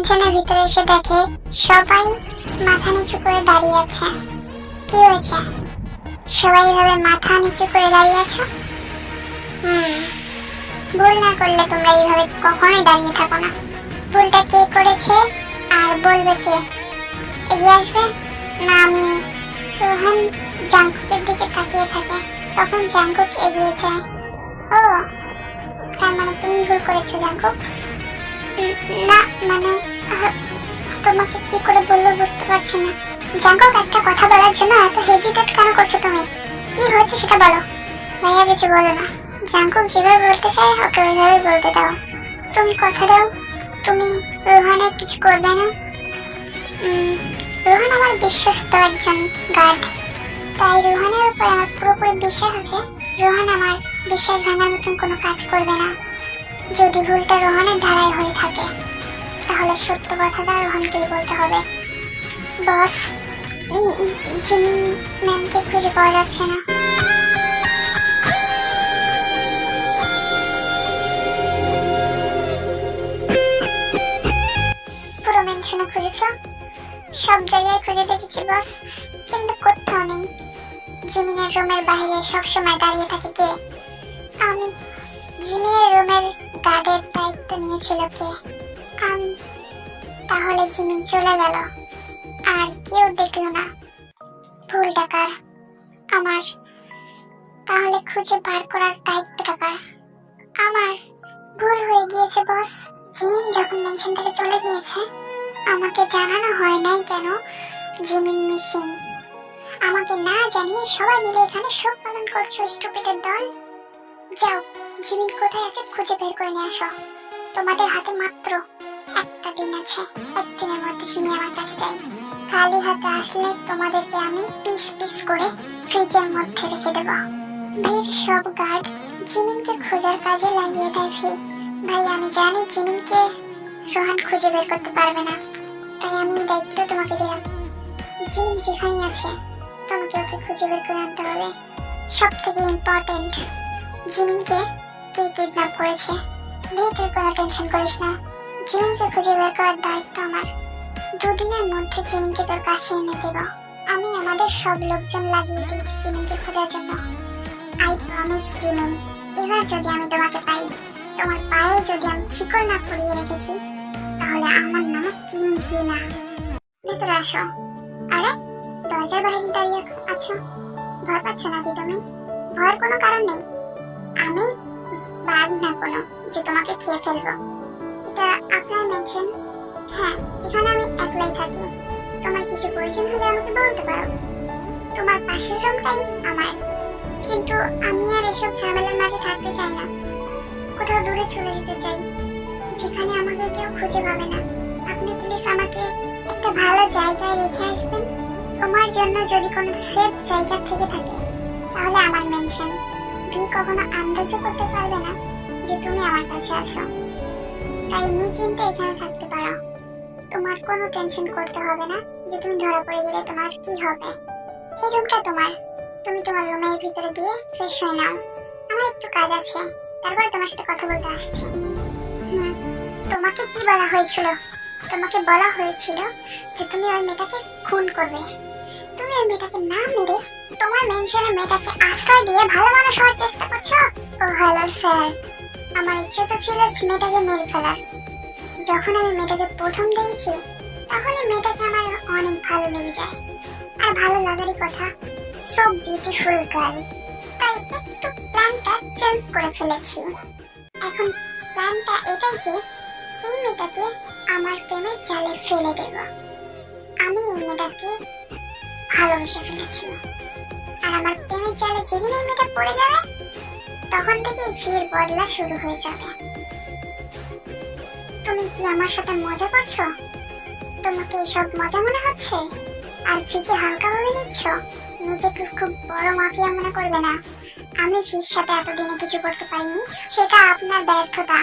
মেনশনের ভিতরে এসে দেখে সবাই মাথা নিচু করে দাঁড়িয়ে আছে। কি হয়েছে? সবাই এভাবে মাথা নিচু করে দাঁড়িয়ে আছো? ভুল না করলে তোমরা এইভাবে কখনোই দাঁড়িয়ে থাকো না। ভুলটা কে করেছে আর বলবে কে? এগিয়ে আসবে না? আমি রোহান জাঙ্কুকের দিকে তাকিয়ে থাকে। তখন জাঙ্কুক এগিয়ে যায়। ও, তার মানে তুমি ভুল করেছো জাঙ্কুক? না মানে তোমাকে কি করে বলবো বুঝতে পারছি না। জাঙ্কুক, একটা কথা বলার জন্য এত হেজিটেট কেন করছো তুমি? কি হয়েছে সেটা বলো। ভাইয়া কিছু বলো না। জাঙ্কুক যেভাবে বলতে চায় ওকে ওইভাবে বলতে দাও। তুমি কথা দাও তুমি রোহানের কিছু করবে না। রোহান আমার বিশ্বস্ত একজন গার্ড, তাই রোহানের উপর আমার পুরোপুরি বিশ্বাস আছে। রোহান আমার বিশ্বাস ভাঙার মতন কোনো কাজ করবে না। যদি ভুলটা রোহানের ধারায় হয়ে থাকে তাহলে সত্য কথাটা রোহানকেই বলতে হবে। বস, জিমি ম্যামকে খুঁজে পাওয়া যাচ্ছে না। পুরো মেনশনে খুঁজেছো? সব জায়গায় খুঁজে দেখেছি বস, কিন্তু কোথাও নেই। জিমিনের রুমের বাইরে সবসময় দাঁড়িয়ে থাকে কে? আমি। জিমিনের রুমের গার্ডের দায়িত্ব নিয়েছিল কে? আমি। তাহলে জিমিন চলে গেল আর কেউ দেখলো না। ভুলটা কার? আমার। তাহলে খুঁজে বার করার দায়িত্বটা কার? আমার। ভুল হয়ে গিয়েছে বস। জিমিন যখন মেনশন থেকে চলে গিয়েছে আমাকে জানানো হয় নাই কেন জিমিন মিসিং। আমাকে না জানিয়ে সবাই মিলে এখানে শোক পালন করছো স্টুপিডের দল। যাও, জিমিন কোথায় আছে খুঁজে বের করে নিয়ে আসো। তোমাদের হাতে মাত্র একটা দিন আছে। একদিনের মধ্যে জিমি আমার কাছে চাই। খালি হাতে আসলে তোমাদেরকে আমি পিস পিস করে ফ্রিজের মধ্যে রেখে দেব। বীর সব গার্ড জিমিনকে খোঁজার কাজে লাগিয়ে দেয় ভি। ভাই, আমি জানি জিমিনকে রোহান খুঁজে বের করতে পারবে না, তাই আমি এই দায়িত্ব তোমাকে দিলাম। জিমিন যেখানেই আছে তোমাকে ওকে খুঁজে বের করে আনতে হবে। সব থেকে ইম্পর্টেন্ট, জিমিনকে কে কিডন্যাপ করেছে। তুই কোনো টেনশন করিস না, জিমিনকে খুঁজে বের করার দায়িত্ব আমার। দুদিনের মধ্যে জিমিনকে তোর কাছে এনে দেব। আমি আমাদের সব লোকজন লাগিয়ে দিয়েছি জিমিনকে খোঁজার জন্য। আই প্রমিস জিমিন, এবার যদি আমি তোমাকে পাই, তোমার পায়ে যদি আমি শিকল না পরিয়ে রেখেছি, তাহলে আমার নাম কিং ভি না। ভেতরে আসো। আরে, দরজার বাইরে দাঁড়িয়ে আছো, ভয় পাচ্ছ নাকি তুমি? ভয়ের কোনো কারণ নেই। আমি বাঘ না কোনো যে তোমাকে খেয়ে ফেলবো। এটা আপনার মেনশন? হ্যাঁ, এখানে আমি একলাই থাকি। তোমার কিছু প্রয়োজন হলে আমাকে বলতে পারো। তোমার পাশের রুমটাই আমার, কিন্তু আমি আর এসব ঝামেলার মাঝে থাকতে চাই না। কোথাও দূরে চলে যেতে চাই, যেখানে আমাকে কেউ খুঁজে পাবে না। আপনি প্লিজ আমাকে একটা ভালো জায়গায় রেখে আসবেন। তোমার জন্য যদি কোনো সেফ জায়গা থেকে থাকে তাহলে আমার মেনশন। ভি কখনো আন্দাজও করতে পারবে না যে তুমি আমার কাছে আছো, তাই নিশ্চিন্তে এখানে থাকতে পারো। তোমার কোনো টেনশন করতে হবে না যে তুমি ধরা পড়ে গেলে তোমার কি হবে। এই রুমটা তোমার, তুমি তোমার রুমের ভিতরে গিয়ে ফ্রেশ হয়ে নাও। আমার একটু কাজ আছে, তারপরে তোমার সাথে কথা বলতে আসছি। তোমাকে কি বলা হয়েছিল? তোমাকে বলা হয়েছিল যে তুমি ওই মেয়েটাকে খুন করবে। তুমি ওই মেয়েটাকে না মেরে তোমার মেনশনে মেয়েটাকে আশ্রয় দিয়ে ভালো মানুষ হওয়ার চেষ্টা করছো। ও হ্যালো স্যার, আমার ইচ্ছে তো ছিল মেয়েটাকে মেরে ফেলার। যখন আমি মেয়েটাকে প্রথম দেখেছি তখনই মেয়েটাকে আমার অনেক ভালো লেগে যায়। আর ভালো লাগারই কথা, সো বিউটিফুল গার্ল। তাই একটু প্ল্যানটা চেঞ্জ করে ফেলেছি। এখন প্ল্যানটা এটাই যে এই মেয়েটাকে আমার প্রেমের জালে ফেলে দেব। আমি এই মেয়েটাকে ভালোবেসে ফেলেছি, আর আমার প্রেমের জালে যেদিন এই মেয়েটা পড়ে যাবে তখন থেকে ভিড় বদলা শুরু হয়ে যাবে। তুমি কি আমার সাথে মজা করছো? তোমাকে এসব মজা মনে হচ্ছে আর ভিকে হালকা ভাবে নিচ্ছ? নিজেকে খুব বড় মাফিয়া মনে করবে না। আমি ভির সাথে এতদিনে কিছু করতে পারিনি, সেটা আপনার ব্যর্থতা।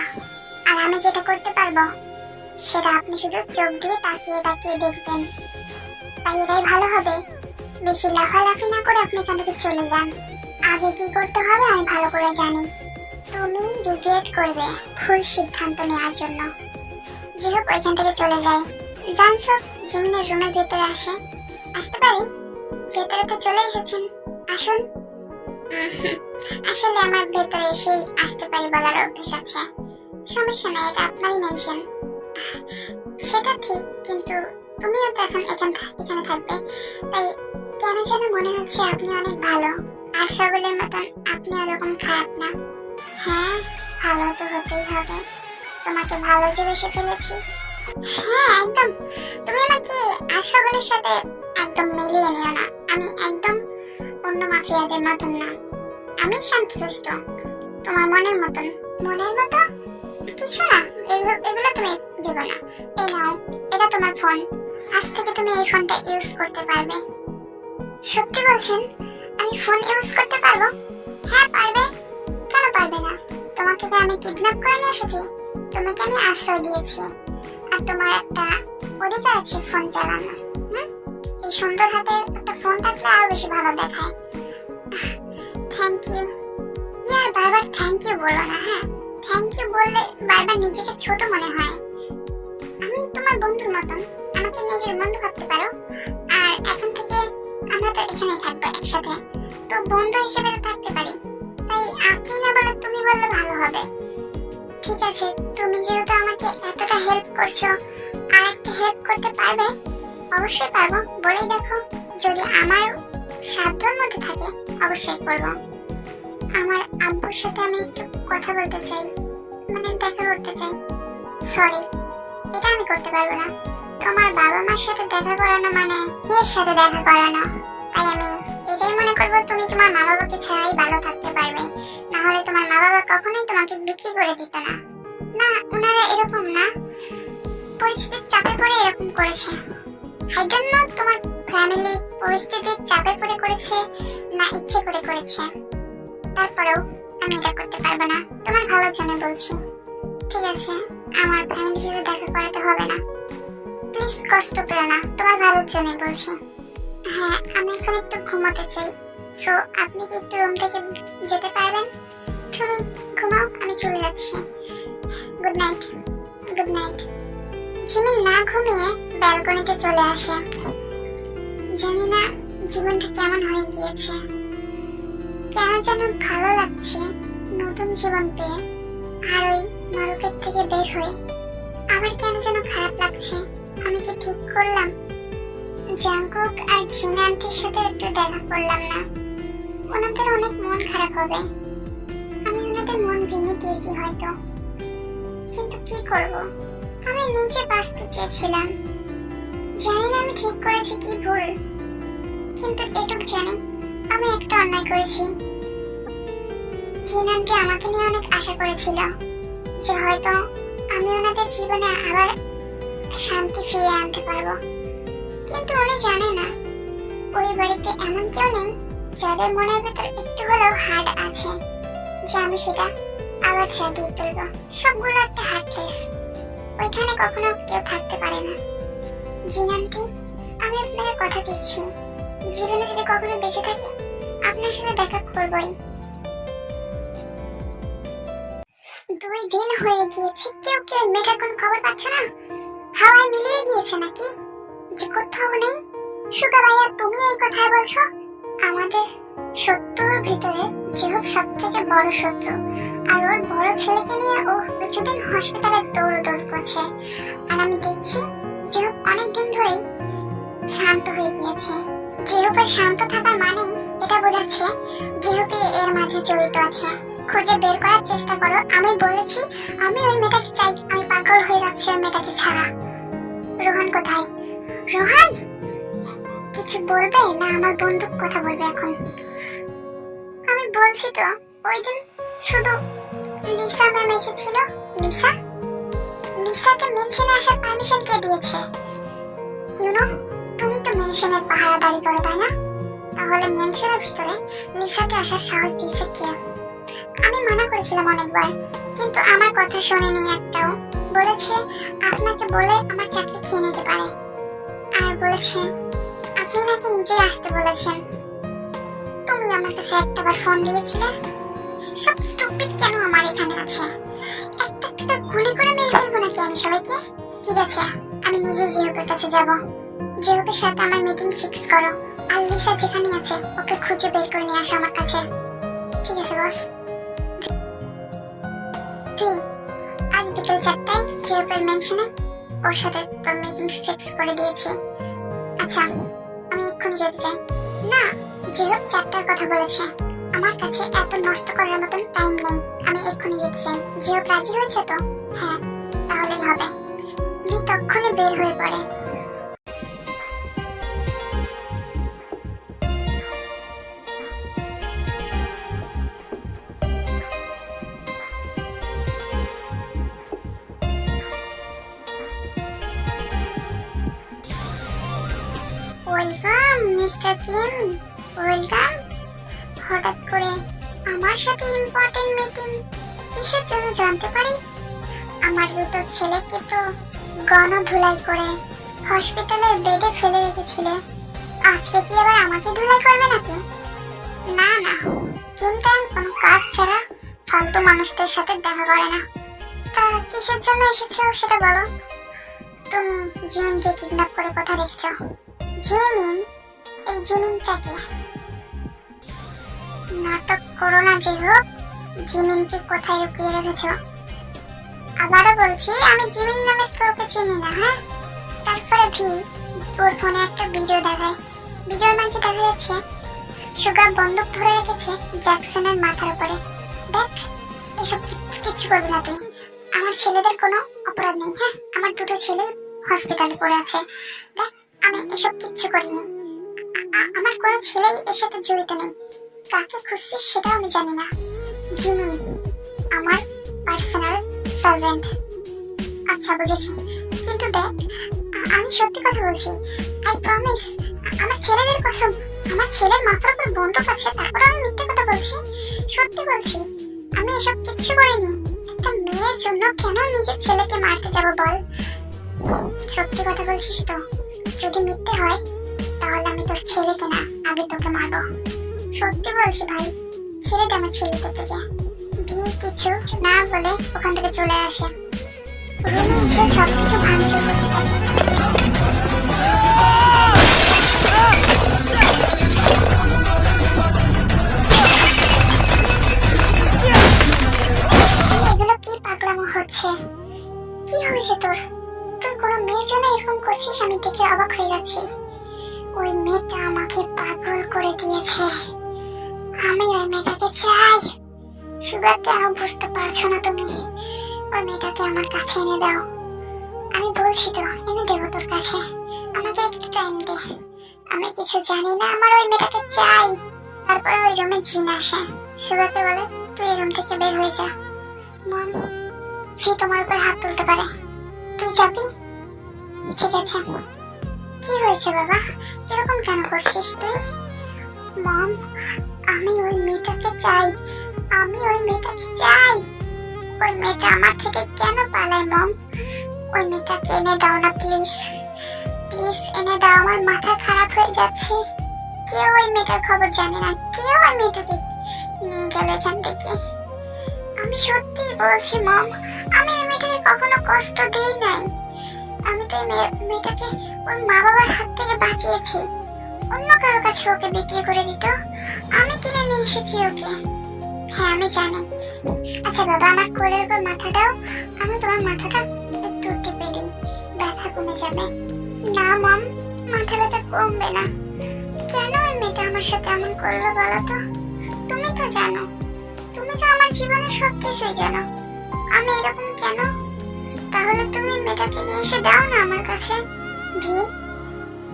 আর আমি যেটা করতে পারবো সেটা আপনি শুধু চোখ দিয়ে তাকিয়ে তাকিয়ে দেখবেন। তাই এটাই ভালো হবে, বেশি লাফালাফি না করে আপনি এখান থেকে চলে যান। আগে কি করতে হবে আমি ভালো করে জানি। তুমি রিগ্রেট করবে ভুল সিদ্ধান্ত নেওয়ার জন্য। জিহুক ওইখান থেকে চলে যায়। জানসক জিমিনের রুমের ভেতরে আসতে পারি? ভেতরে তো চলে এসেছেন, আসুন। আসলে আমার ভেতরে এসেই আসতে পারি বলার অভ্যেস আছে। সমস্যা নেই, এটা আপনারই মেনশন। সেটা ঠিক, কিন্তু তুমিও তো এখন এখানে থাকবে, তাই কেন যেন মনে হচ্ছে আপনি অনেক ভালো। আর সকলের মতন আপনি ওরকম খারাপ না। হ্যাঁ, ভালো তো হতেই হবে, তোমাকে ভালো যে বেসে ফেলেছি। হ্যাঁ একদম, তুমি আমাকে আর সকলের সাথে একদম মিলিয়ে নিও না। আমি একদম অন্য মাফিয়াদের মতন না, আমি শান্তশিষ্ট, তোমার মনের মতন। মনের মতো কিছু না, এগুলো তুমি ভেবো না। এই নাও, এটা তোমার ফোন, আজ থেকে তুমি এই ফোনটা ইউজ করতে পারবে। সত্যি বলছেন? আমি ফোন ইউজ করতে পারবো? হ্যাঁ পারবে, কেন পারবে না? তোমাকে কি আমি কিডন্যাপ করে নিয়ে এসেছি? তোমাকে আমি আশ্রয় দিয়েছি, আর তোমার একটা অধিকার আছে ফোন চালানোর। এই সুন্দর হাতে একটা ফোন থাকলে আরো বেশি ভালো দেখায়। Thank you. ইয়ার বারবার থ্যাংক ইউ বলো না। হ্যাঁ, থ্যাংক ইউ বললে বারবার নিজেকে ছোট মনে হয়। আমি তোমার বন্ধুর মতন, আমাকে নিজের বন্ধু ভাবতে পারো। আর এখন থেকে আমরা তো এখানেই থাকবো একসাথে, তো বন্ধু হিসেবে তো থাকতে পারি। তাই আপনি না বলে তুমি বললে ভালো হবে। ঠিক আছে, তুমি যেহেতু আমাকে এতটা হেল্প করছো, আর একটা হেল্প করতে পারবে? অবশ্যই পারবো, বলেই দেখো। যদি আমার সাধ্যের মধ্যে থাকে অবশ্যই করব। আমার আব্বুর সাথে আমি একটু কথা বলতে চাই, মানে দেখা করতে চাই। সরি, এটা আমি করতে পারবো না। তোমার বাবা মার সাথে দেখা করানো মানে এর সাথে দেখা করানো। তাই আমি এটাই মনে করবো তুমি তোমার মা বাবাকে ছাড়াই ভালো থাকতে পারবে। না হলে তোমার মা বাবা কখনোই তোমাকে বিক্রি করে দিত না। না, ওনারা এরকম না, পরিস্থিতির চাপে পড়ে এরকম করেছে। আই ডোন্ট নো তোমার ফ্যামিলি পরিস্থিতির চাপে পড়ে করেছে না ইচ্ছে করে করেছে। তারপরেও আমি এটা করতে পারবো না, তোমার ভালোর জন্য বলছি। ঠিক আছে, আমার ফ্যামিলির সাথে দেখা করাতে হবে না, প্লিজ কষ্ট পেও না, তোমার ভালোর জন্য বলছি। হ্যাঁ, আমি এখন একটু ঘুমাতে চাই, সো আপনি কি একটু রুম থেকে যেতে পারবেন? তুমি ঘুমাও, আমি চলে যাচ্ছি। Good night. Good night. Jimin না ঘুমিয়ে ব্যালকনিতে চলে আসে। জানি না জীবনটা কেমন হয়ে গিয়েছে, কেন যেন ভালো লাগছে নতুন জীবন পেয়ে। আর ওই নরকের থেকে বের হয়ে আবার কেন যেন খারাপ লাগছে। আমি কি ঠিক করলাম? জাংকুক আর জিন আন্টির সাথে একটু দেখা করলাম না, ওনাদের অনেক মন খারাপ হবে। আমি ওনাদের মন ভেঙে দিয়েছি হয়তো, কিন্তু কি করব, আমি নিজে বাঁচতে চেয়েছিলাম। জানি না আমি ঠিক করেছি কি ভুল, কিন্তু এটুক জানি আমি একটা অন্যায় করেছি। জিন আন্টি আমাকে নিয়ে অনেক আশা করেছিল যে হয়তো আমি ওনাদের জীবনে আবার শান্তি ফিরিয়ে আনতে পারবো, কিন্তু উনি জানে না ওই বাড়িতে এমন কেউ নেই যাদের মনের ভেতর একটু হলেও হার্ট আছে যে আমি সেটা আবার জাগিয়ে তুলবো। সবগুলো একটা হার্টলেস, ওইখানে কখনো কেউ থাকতে পারে না। জিন আন্টি, আমি আপনাকে কথা দিচ্ছি, জীবনে যদি কখনো বেঁচে থাকি আপনার সাথে দেখা করবই। 2 দিন হয়ে গিয়েছে, কেউ মেয়েটার কোনো খবর পাচ্ছ না? হাওয়ায় মিলিয়ে গিয়েছে নাকি যে কোথাও নেই? সুগা ভাইয়া, তুমি এই কথাই বলছো? আমাদের শত্রুর ভিতরে যেহুক সব থেকে বড় শত্রু, আর ওর বড় ছেলেকে নিয়ে ও কিছুদিন হসপিটালে দৌড় করছে। আর আমি দেখছি যেহুক অনেকদিন ধরেই শান্ত হয়ে গিয়েছে। যেহুকের শান্ত থাকার মানে এটা বোঝাচ্ছে যেহুকই এর মাঝে জড়িত আছে। খুঁজে বের করার চেষ্টা করো। আমি বলেছি আমি ওই মেয়েটাকে চাই, আমি পাগল হয়ে যাচ্ছি ওই মেয়েটাকে ছাড়া। রোহান কোথায়? রোহান কিছু বলবে না আমার বন্দুক কথা বলবে এখন? আমি বলছি তো, ওই দিন শুধু লিসা ম্যাম এসেছিল। লিসা? লিসাকে মেনশনে আসার পারমিশন কে দিয়েছে? ইউনো, তুমি তো মেনশনের পাহারাদারি করো তাই না? তাহলে মেনশনের ভিতরে লিসাকে আসার সাহস দিয়েছে কে? আমি মানা করেছিলাম অনেকবার, কিন্তু আমার কথা শোনেনি একটাও। বলেছে আপনাকে বলে আমার চাকরি খেয়ে নিতে পারে, আর বলেছে আপনি নাকি নিজেই আসতে বলেছেন। তুমি আমার কাছে একটাবার ফোন দিয়েছিলে। সব স্টুপিড কেন আমার এখানে আছে? একটা গুলি করে মেরে ফেলবো নাকি আমি সবাইকে? ঠিক আছে, আমি নিজেই জিহুপের কাছে যাব। জিহুপের সাথে আমার মিটিং ফিক্স করো, আর লিসা যেখানে আছে ওকে খুঁজে বের করে নিয়ে আসো আমার কাছে। ঠিক আছে বস। আজ বিকেল 4টায় জিহুপের মেনশনে ওর সাথে তোর মিটিং ফিক্স করে দিয়েছি। আচ্ছা, আমি এক্ষুনি যেতে চাই। না, জিহুপ 4টার কথা বলেছে, আমার কাছে এত নষ্ট করার মতন টাইম নেই, আমি এক্ষুনি যেতে চাই। জিহুপ রাজি হয়েছে তো? হ্যাঁ, তাহলেই হবে। ভি তক্ষুনি বের হয়ে পড়ে। Welcome mister Kim, welcome. হঠাৎ করে আমার সাথে ইম্পর্টেন্ট মিটিং, কিসের জন্য জানতে পারি? আমার দুটো ছেলেকে তো গণধুলাই করে হসপিটালের বেডে ফেলে রেখেছিলে, আজকে কি আবার আমাকে ধুলাই করবে নাকি? না না, কিন্তু কোনো কাজ ছাড়া ফালতু মানুষদের সাথে দেখা করে না। তা কিসের জন্য এসেছো সেটা বলো। তুমি জিমিনকে কিডন্যাপ করে কোথায় রেখেছো? জিমিন? এই জিমিনটা কি? নাটক করো না জিহুপ, জিমিনকে কোথায় লুকিয়ে রেখেছো? আবারও বলছি, আমি জিমিন নামের কাউকে চিনি না। হ্যাঁ, তারপরে ভি ওর ফোনে একটা ভিডিও দেখায়, ভিডিওর মাঝে দেখা যাচ্ছে সুগা বন্দুক ধরে রেখেছে জ্যাকসনের মাথার উপরে। দেখ, এসব কিচ্ছু করবি না তুই, আমার ছেলেদের কোনো অপরাধ নেই। হ্যাঁ, আমার দুটো ছেলে হসপিটালে পড়ে আছে। দেখ, আমি এসব কিচ্ছু করিনি, আমার কোনো ছেলেই এর সাথে জড়িত নেই। কাকে খুঁজছিস সেটাও আমি জানি না। জিমিন আমার পার্সোনাল সার্ভেন্ট। আচ্ছা বুঝেছি, কিন্তু দেখ, আমি সত্যি কথা বলছি, আই প্রমিস। আমার ছেলেদের কসম, আমার ছেলের মাথার উপর বন্দুক আছে, তারপর আমি মিথ্যে কথা বলছি? সত্যি বলছি, আমি এসব কিচ্ছু করিনি। একটা মেয়ের জন্য কেন নিজের ছেলেকে মারতে যাব বল? সত্যি কথা বলছিস তো? যদি মিথ্যে হয় তাহলে আমি তোর ছেলেকে না, আগে তোকে মারবো। সত্যি বলছি ভাই, ছেড়ে দে আমার ছেলে দুটোকে। ভি কিছু না বলে ওখান থেকে চলে আসে, রুমে এসে সবকিছু ভাঙচুর করতে থাকে। এগুলো কি পাগলামো হচ্ছে? কি হয়েছে তোর? তুই কোনো মেয়ের জন্য এরকম করছিস? আমি দেখে অবাক হয়ে যাচ্ছি। ওই মেয়েটা আমাকে পাগল করে দিয়েছে, আমি ওই মেয়েটাকে চাই। সুগা, কেন বুঝতে পারছো না তুমি? ওই মেয়েটাকে আমার কাছে এনে দাও। আমি বলছি তো, এনে দেবো তোর কাছে, আমাকে একটু টাইম দে। আমি কিছু জানি না, আমার ওই মেয়েটাকে চাই। তারপরে ওই রুমে জিন আসে, সুগাকে বলে তুই এই রুম থেকে বের হয়ে যা। মম, ফি তোমার উপর হাত তুলতে পারে, তুই যাবি? ঠিক আছে। কি হয়েছে বাবা, এরকম কেন করছিস তুই? মম, আমি ওই মেয়েটাকে চাই, আমি ওই মেয়েটাকে চাই। ওই মেয়েটা আমার থেকে কেন পালায় মম? ওই মেয়েটাকে এনে দাও না প্লিজ, প্লিজ এনে দাও, আমার মাথা খারাপ হয়ে যাচ্ছে। কেউ ওই মেয়েটার খবর জানে না, কেউ ওই মেয়েটাকে নিয়ে গেল এখান থেকে। আমি সত্যি বলছি মম, আমি ওই মেয়েটাকে কখনো কষ্ট দেই নাই। আমি তো মেয়েটাকে ওর মা বাবার হাত থেকে বাঁচিয়েছি, অন্য কারো কাছে ওকে বিক্রি করে দিত, আমি কিনে নিয়ে এসেছি ওকে। হ্যাঁ আমি জানি। আচ্ছা বাবা, আমার কোলের উপর মাথা দাও, আমি তোমার মাথাটা একটু টিপে দিই, ব্যথা কমে যাবে। না মম, মাথা ব্যথা কমবে না। কেন ওই মেয়েটা আমার সাথে এমন করলো বলো তো? তুমি তো জানো, তুমি তো আমার জীবনে সব কিছুই জানো, আমি এরকম কেন? তাহলে তুমি মেয়েটাকে নিয়ে এসে দাও না আমার কাছে। ভি,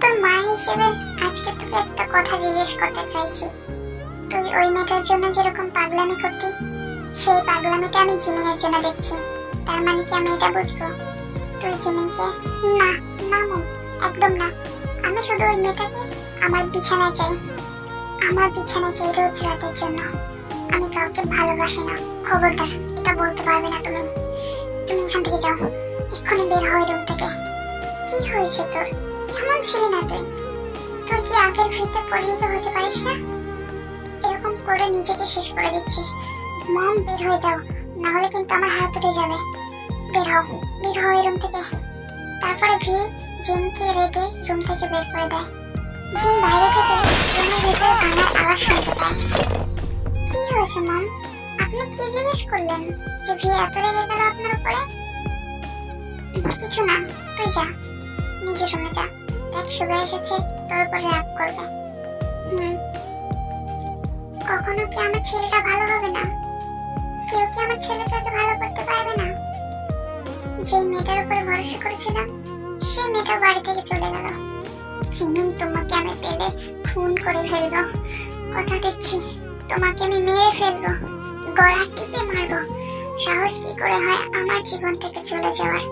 তোর মা হিসেবে আজকে তোকে একটা কথা জিজ্ঞেস করতে চাইছি। তুই ওই মেয়েটার জন্য যেরকম পাগলামি করতি, সেই পাগলামিটা আমি জিমিনের জন্য দেখছি। তার মানে কি আমি এটা বুঝবো তুই জিমিনকে? না না মম, একদম না। আমি শুধু ওই মেয়েটাকে আমার বিছানায় চাই, আমার বিছানায় চাই রোজ রাতের জন্য। আমি কাউকে ভালোবাসি না, খবরদার এটা বলতে পারবে না তুমি। তুমি এখান থেকে যাও, এক্ষুনি বের হয়ে রুম থেকে। কি হয়েছে তোর? কেমন ছিলি না তুই? তুই কি আগের ভিতে পরিণত হতে পারিস না? এরকম করে নিজেকে শেষ করে দিচ্ছিস। মম, বের হয়ে যাও, না হলে কিন্তু আমার হাত উঠে যাবে। বের হও, বের হও এই রুম থেকে। তারপরে ভি জিনকে রেগে রুম থেকে বের করে দেয়। জিন বাইরে থেকে রুমের ভেতরে কান্নার আওয়াজ শুনতে পায়। কি হয়েছে মম? আপনি কি জিজ্ঞেস করলেন যে ভি এত রেগে গেল আপনার উপরে? কিছু না, তুই যা, নিজে রুমে যা। দেখ সুগা এসেছে, তোর উপরে রাগ করবে। কখনো কি আমার ছেলেটা ভালো হবে না? কেউ কি আমার ছেলেটাকে ভালো করতে পারবে না? যে মেয়েটার উপরে ভরসা করেছিলাম সেই মেয়েটা বাড়ি থেকে চলে গেল। জিমিন, তোমাকে আমি পেলে খুন করে ফেলবো, কথা দিচ্ছি। তোমাকে আমি মেরে ফেলবো, গলা টিপে মারবো। সাহস কি করে হয় আমার জীবন থেকে চলে যাওয়ার?